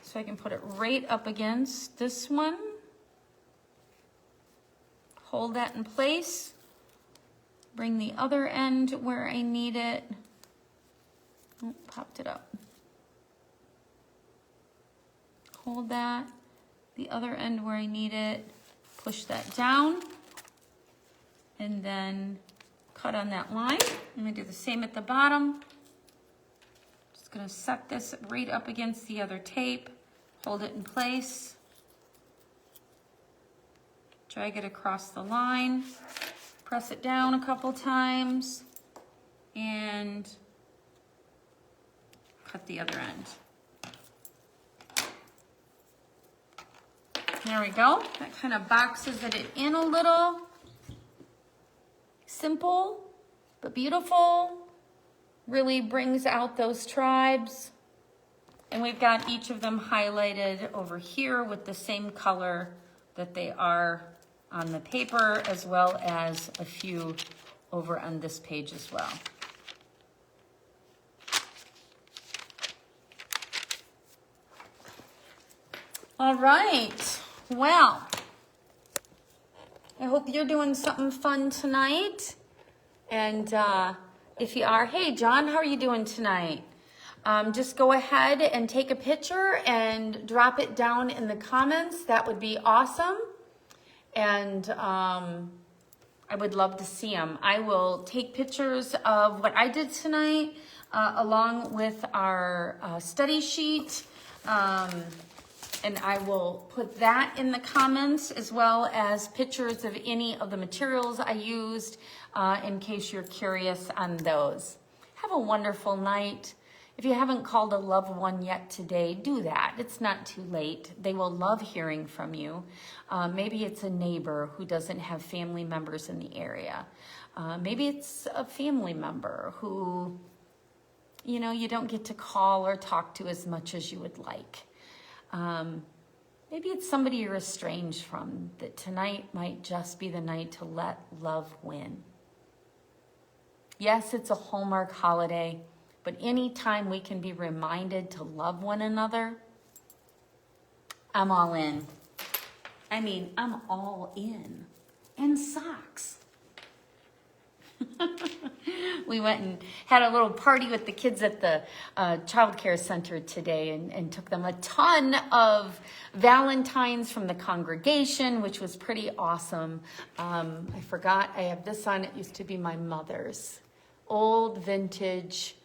Speaker 1: so I can put it right up against this one. Hold that in place. Bring the other end where I need it. Oh, popped it up. Hold that, the other end where I need it. Push that down, and then cut on that line. I'm gonna do the same at the bottom. Just gonna set this right up against the other tape, hold it in place, drag it across the line, press it down a couple times, and cut the other end. There we go. That kind of boxes it in a little. Simple, but beautiful. Really brings out those tribes. And we've got each of them highlighted over here with the same color that they are on the paper, as well as a few over on this page as well. All right. Well, I hope you're doing something fun tonight. And if you are, hey, John, how are you doing tonight? Just go ahead and take a picture and drop it down in the comments. That would be awesome. And I would love to see them. I will take pictures of what I did tonight along with our study sheet. And I will put that in the comments, as well as pictures of any of the materials I used in case you're curious on those. Have a wonderful night, If you haven't called a loved one yet today, do that. It's not too late. They will love hearing from you. Maybe it's a neighbor who doesn't have family members in the area. Maybe it's a family member who, you know, you don't get to call or talk to as much as you would like. Maybe it's somebody you're estranged from, that tonight might just be the night to let love win. Yes, it's a Hallmark holiday, but anytime we can be reminded to love one another, I'm all in. I mean, I'm all in. And socks. We went and had a little party with the kids at the child care center today and took them a ton of Valentines from the congregation, which was pretty awesome. I forgot I have this on. It used to be my mother's. Old vintage.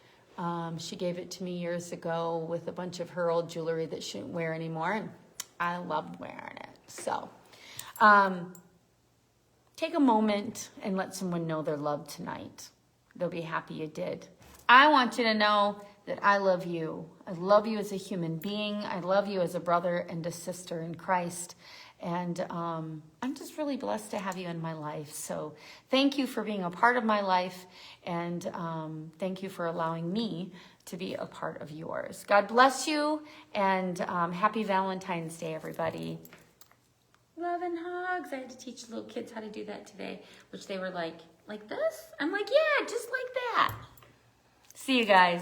Speaker 1: She gave it to me years ago with a bunch of her old jewelry that she didn't wear anymore, and I loved wearing it. So take a moment and let someone know they're loved tonight. They'll be happy you did. I want you to know that I love you. I love you as a human being. I love you as a brother and a sister in Christ. And I'm just really blessed to have you in my life. So thank you for being a part of my life. And thank you for allowing me to be a part of yours. God bless you. And happy Valentine's Day, everybody. Love and hugs. I had to teach little kids how to do that today, which they were like this? I'm like, yeah, just like that. See you guys.